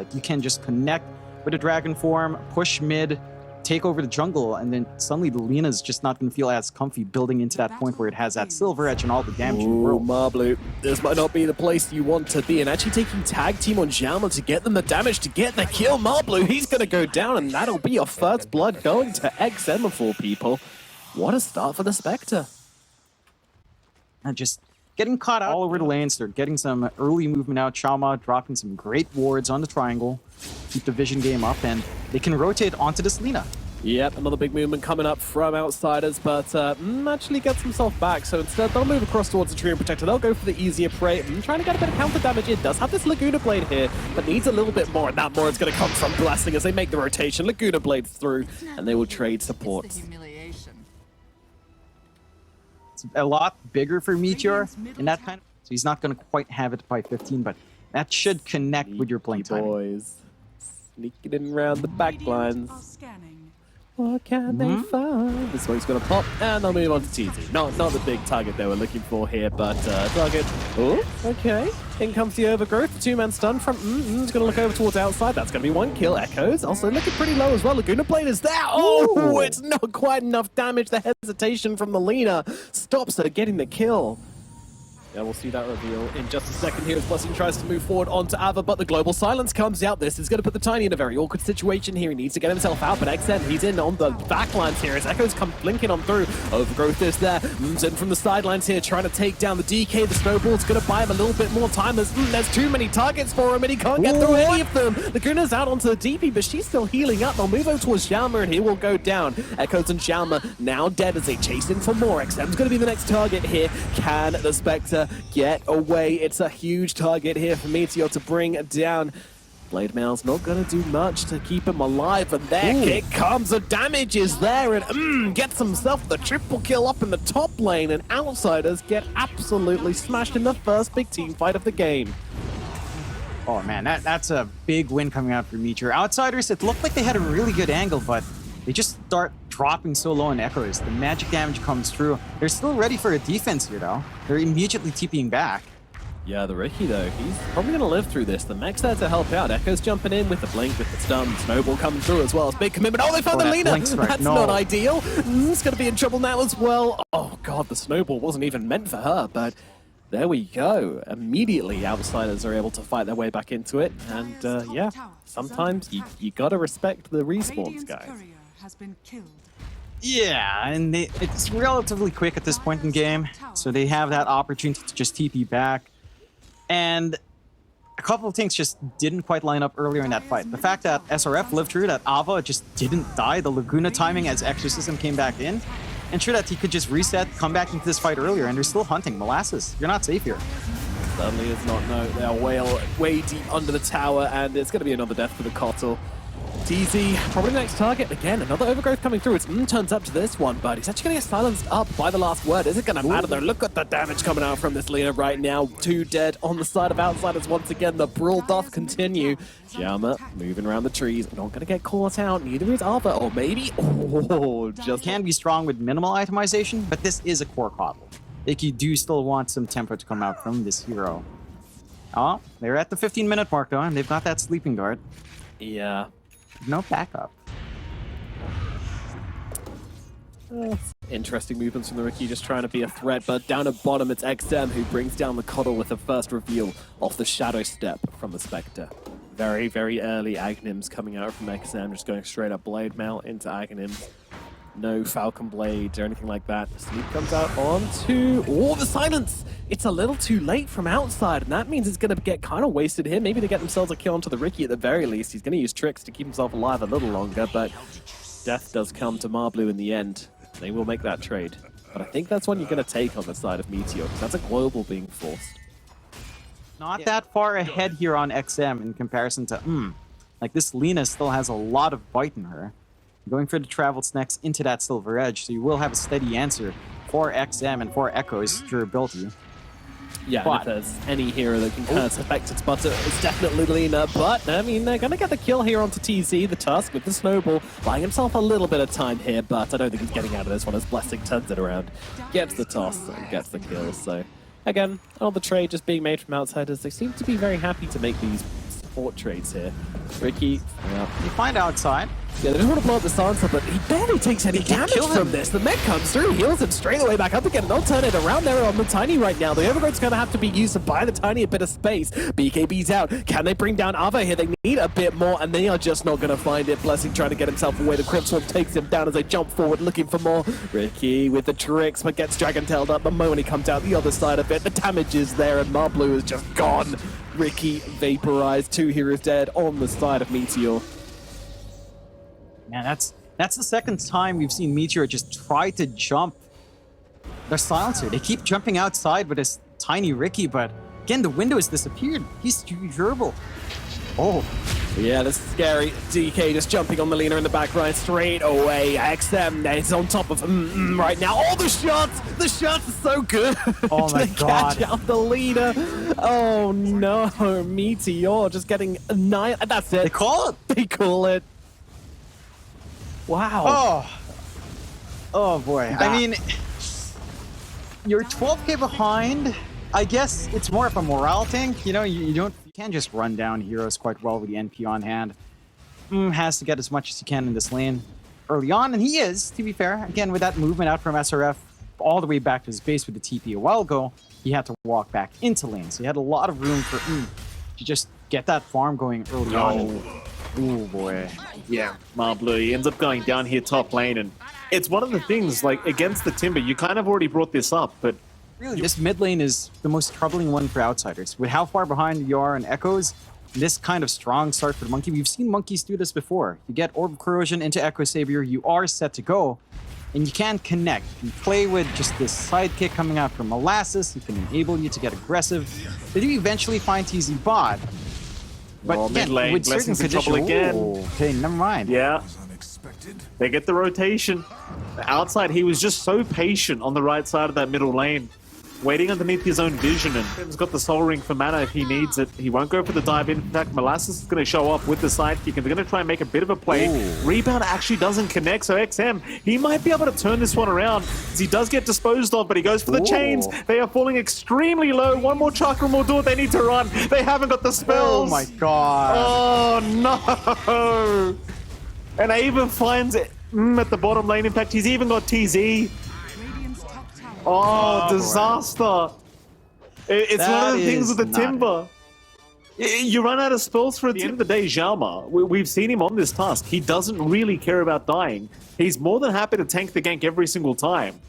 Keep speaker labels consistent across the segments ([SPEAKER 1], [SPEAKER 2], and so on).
[SPEAKER 1] but you can just connect with a dragon form, push mid, take over the jungle, and then suddenly the Lena's just not going to feel as comfy building into that point where it has that silver edge and all the damage in the world.
[SPEAKER 2] Marblu, this might not be the place you want to be, and actually taking tag team on Xiaoma to get them the damage, to get the kill. Marblu, he's going to go down, and that'll be your first blood going to XM of all people. What a start for the Spectre.
[SPEAKER 1] And just getting caught all over the lanes. They're getting some early movement out. Xiaoma dropping some great wards on the triangle. Keep the vision game up, and they can rotate onto this Lina.
[SPEAKER 2] Yep, another big movement coming up from Outsiders, but actually gets himself back. So instead, they'll move across towards the Tree and Protector. They'll go for the easier prey. Trying to get a bit of counter damage in. Does have this Laguna Blade here, but needs a little bit more. And that more is going to come from Blessing as they make the rotation. Laguna Blade through, and they will trade supports.
[SPEAKER 1] It's a lot bigger for Meteor in that kind of... So he's not going to quite have it by 15, but that should connect with your playing time.
[SPEAKER 2] Boys, sneaking in around the back lines. What can they find? This one's going to pop, and they'll move on to TZ. Not the big target they were looking for here, but target. Oh, okay. In comes the Overgrowth. Two-man stun from He's going to look over towards outside. That's going to be one kill. Echoes also looking pretty low as well. Laguna Blade is there. Oh, it's not quite enough damage. The hesitation from the Lina stops her getting the kill. Yeah, we'll see that reveal in just a second here as Blessing tries to move forward onto Ava, but the global silence comes out. This is going to put the Tiny in a very awkward situation here. He needs to get himself out, but XM, he's in on the backlines here as Echoes come blinking on through. Overgrowth is there. In from the sidelines here, trying to take down the DK. The Snowball's going to buy him a little bit more time. There's too many targets for him, and he can't get through any of them. Laguna's out onto the DP, but she's still healing up. They'll move over towards Xiaoma, and he will go down. Echoes and Xiaoma now dead as they chase in for more. XM's going to be the next target here. Can the Spectre get away? It's a huge target here for Meteor to bring down. Blade Mail's not going to do much to keep him alive, and there it comes. The damage is there, and gets himself the triple kill up in the top lane, and Outsiders get absolutely smashed in the first big team fight of the game.
[SPEAKER 1] Oh man, that's a big win coming out for Meteor. Outsiders, it looked like they had a really good angle, but they just start dropping so low in Echoes. The magic damage comes through. They're still ready for a defense here, though. They're immediately TPing back.
[SPEAKER 2] Yeah, the Ricky, though, he's probably going to live through this. The mech's there to help out. Echo's jumping in with the blink, with the stun. Snowball coming through as well. It's big commitment. Oh, they found the Lina! That's not ideal. It's going to be in trouble now as well. Oh, God, the Snowball wasn't even meant for her, but there we go. Immediately, Outsiders are able to fight their way back into it. And, yeah, sometimes you got to respect the respawns, guys.
[SPEAKER 1] Yeah, and it's relatively quick at this point in game, so they have that opportunity to just TP back. And a couple of things just didn't quite line up earlier in that fight. The fact that SRF lived through, that Ava just didn't die, the Laguna timing as Exorcism came back in, ensure that he could just reset, come back into this fight earlier, and they're still hunting. Molasses, you're not safe here.
[SPEAKER 2] Certainly is not. No, they are way deep under the tower, and it's going to be another death for the Kotl. TZ, probably the next target. Again, another Overgrowth coming through. It's turns up to this one, but he's actually going to get silenced up by the last word. Is it going to matter though? Look at the damage coming out from this Lina right now. Two dead on the side of Outsiders once again. The brawl doth continue. Xiaoma moving around the trees. Not going to get caught out. Neither is Ava. Or maybe... Oh, just...
[SPEAKER 1] Can be strong with minimal itemization, but this is a core Kotl. Like, you do still want some tempo to come out from this hero. Oh, they're at the 15-minute mark though, and they've got that sleeping guard.
[SPEAKER 2] Yeah.
[SPEAKER 1] No backup.
[SPEAKER 2] Interesting movements from the Ricky, just trying to be a threat, but down at bottom it's XM who brings down the Kotl with the first reveal off the Shadow Step from the Spectre. Very, very early Aghanims coming out from XM, just going straight up Blade Mail into Aghanims. No Falcon Blades or anything like that. The Sleep comes out onto... Oh, the silence! It's a little too late from outside, and that means it's going to get kind of wasted here. Maybe to get themselves a kill onto the Ricky at the very least. He's going to use tricks to keep himself alive a little longer, but death does come to Marblu in the end. They will make that trade. But I think that's one you're going to take on the side of Meteor, because that's a global being forced.
[SPEAKER 1] Not that far ahead here on XM in comparison to... Like, this Lina still has a lot of bite in her. Going for the travel snacks into that Silver Edge, so you will have a steady answer for XM and for Echo's durability.
[SPEAKER 2] Yeah, and if there's any hero that can curse affect its butter, it's definitely Lina. But, I mean, they're going to get the kill here onto TZ, the Tusk with the Snowball, buying himself a little bit of time here, but I don't think he's getting out of this one as Blessing turns it around, gets the toss, and gets the kill. So, again, all the trade just being made from Outsiders, they seem to be very happy to make these support trades here. Ricky,
[SPEAKER 1] You find outside.
[SPEAKER 2] yeah, they just want to blow up the silencer, but he barely takes any damage from this. The mech comes through, heals him straight away back up again. They'll turn it around there on the Tiny right now. The Overgrowth's going to have to be used to buy the Tiny a bit of space. BKB's out. Can they bring down Ava here? They need a bit more, and they are just not going to find it. Blessing trying to get himself away. The Crypt Swarm takes him down as they jump forward, looking for more. Ricky with the tricks, but gets Dragon-tailed up the moment he comes out the other side of it. The damage is there, and Marblue is just gone. Ricky vaporized. 2 heroes dead on the side of Meteor.
[SPEAKER 1] Man, that's the second time we've seen Meteor just try to jump their silencer. They keep jumping outside with this tiny Ricky, but again, the window has disappeared. He's too durable. Oh.
[SPEAKER 2] Yeah, this is scary. DK just jumping on the leaner in the back right straight away. XM is on top of him right now. Oh, the shots! The shots are so good.
[SPEAKER 1] Oh my God.
[SPEAKER 2] Catch out the leader. Oh no, Meteor just getting 9. That's it.
[SPEAKER 1] They call it.
[SPEAKER 2] They call it. Wow.
[SPEAKER 1] Oh. Oh boy. I mean, you're 12k behind. I guess it's more of a morale thing. You know, you can't just run down heroes quite well with the NP on hand. Has to get as much as he can in this lane early on, and he is, to be fair. Again, with that movement out from SRF all the way back to his base with the TP a while ago, he had to walk back into lane. So he had a lot of room for to just get that farm going early on. Oh boy.
[SPEAKER 3] Yeah, Marbleu, he ends up going down here top lane, and it's one of the things, like, against the Timber, you kind of already brought this up, but
[SPEAKER 1] really, this mid lane is the most troubling one for outsiders. With how far behind you are in Echoes, this kind of strong start for the Monkey. We've seen Monkeys do this before. You get Orb of Corrosion into Echo Savior, you are set to go, and you can connect. You play with just this sidekick coming out from Molasses, who can enable you to get aggressive. They do eventually find TZ bot, but again,
[SPEAKER 3] mid lane,
[SPEAKER 1] with certain
[SPEAKER 3] Blessing's in trouble again.
[SPEAKER 1] Okay, never mind.
[SPEAKER 3] Yeah, they get the rotation. Outside, he was just so patient on the right side of that middle lane, waiting underneath his own vision, and he's got the Soul Ring for mana if he needs it. He won't go for the dive in. In fact, Molasses is going to show up with the sidekick, and they're going to try and make a bit of a play.
[SPEAKER 1] Ooh.
[SPEAKER 3] Rebound actually doesn't connect, so XM, he might be able to turn this one around, as he does get disposed of, but he goes for the chains. They are falling extremely low. One more chakram will do it. They need to run. They haven't got the spells.
[SPEAKER 1] Oh my God.
[SPEAKER 3] Oh no! And Ava finds it at the bottom lane. In fact, he's even got TZ. Oh, disaster. It's one of the things with the Timber. You run out of spells for at the end of the day, Xiaoma. We've seen him on this task. He doesn't really care about dying. He's more than happy to tank the gank every single time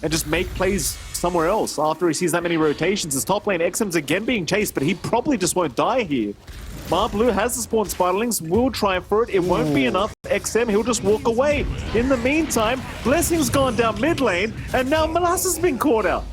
[SPEAKER 3] and just make plays somewhere else after he sees that many rotations. His top lane, XM's again being chased, but he probably just won't die here. Marbleu has the spawn Spiderlings, will try for it. It won't be enough. XM, he'll just walk away. In the meantime, Blessing's gone down mid lane, and now Molasses has been caught out.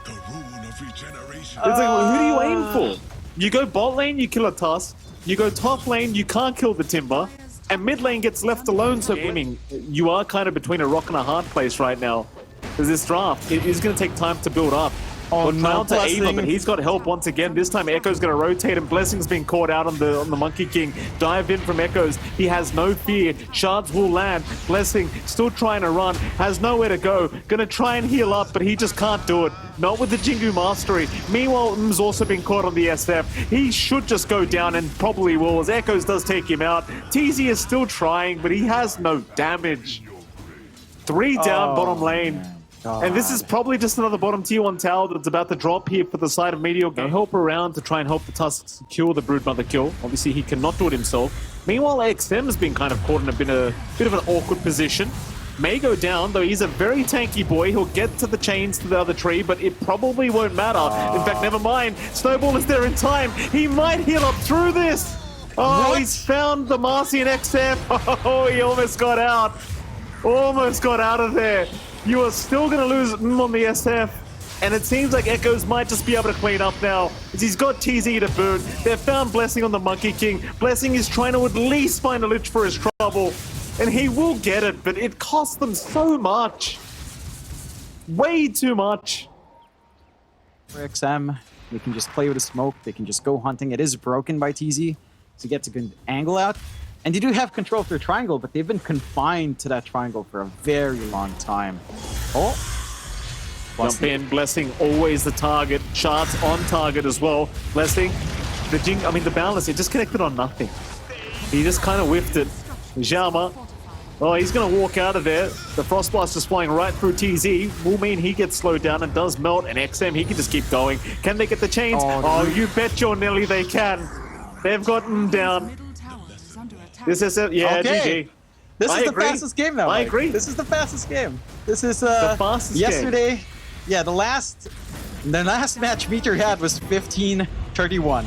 [SPEAKER 4] The rune of regeneration.
[SPEAKER 3] It's like, who do you aim for? You go bot lane, you kill a Tusk. You go top lane, you can't kill the Timber. And mid lane gets left alone, so aiming, you are kind of between a rock and a hard place right now. Because this draft, it is going to take time to build up.
[SPEAKER 1] Oh, no,
[SPEAKER 3] to Ava,
[SPEAKER 1] Blessing.
[SPEAKER 3] but he's got help once again. This time Echo's going to rotate and Blessing's being caught out on the Monkey King. Dive in from Echoes. He has no fear. Shards will land. Blessing still trying to run. Has nowhere to go. Going to try and heal up, but he just can't do it. Not with the Jingu Mastery. Meanwhile, M's also been caught on the SF. He should just go down and probably will, as Echoes does take him out. TZ is still trying, but he has no damage. 3 down bottom lane.
[SPEAKER 1] Man.
[SPEAKER 3] And this is probably just another bottom tier 1 tower that's about to drop here for the side of Meteor. Go help around to try and help the Tusks secure the Broodmother kill. Obviously, he cannot do it himself. Meanwhile, XM has been kind of caught in a bit of an awkward position. May go down, though he's a very tanky boy. He'll get to the chains to the other tree, but it probably won't matter. In fact, never mind. Snowball is there in time. He might heal up through this. Oh,
[SPEAKER 1] What?
[SPEAKER 3] he's found the Marcy and XM. Oh, he almost got out. Almost got out of there. You are still going to lose on the SF, and it seems like Echoes might just be able to clean up now, as he's got TZ to boot. They've found Blessing on the Monkey King. Blessing is trying to at least find a lich for his trouble, and he will get it, but it costs them so much. Way too much.
[SPEAKER 1] For XM, they can just play with the smoke. They can just go hunting. It is broken by TZ, so gets a good angle out. And they do have control of their triangle, but they've been confined to that triangle for a very long time. Oh.
[SPEAKER 3] Jump in, Blessing always the target. Shards on target as well. Blessing the balance, it just connected on nothing. He just kind of whiffed it. Zhama, oh, he's going to walk out of there. The Frost Blast is flying right through TZ. Will mean he gets slowed down and does melt. And XM, he can just keep going. Can they get the chains? Oh, you bet your Nelly they can. They've gotten down. This is it. Yeah,
[SPEAKER 1] Okay.
[SPEAKER 3] GG.
[SPEAKER 1] This
[SPEAKER 3] I
[SPEAKER 1] is the
[SPEAKER 3] agree.
[SPEAKER 1] fastest game now.
[SPEAKER 3] I
[SPEAKER 1] Mike.
[SPEAKER 3] agree.
[SPEAKER 1] This is the fastest game. This is
[SPEAKER 3] The fastest
[SPEAKER 1] yesterday. Yeah, the last match Meteor had was 15:31.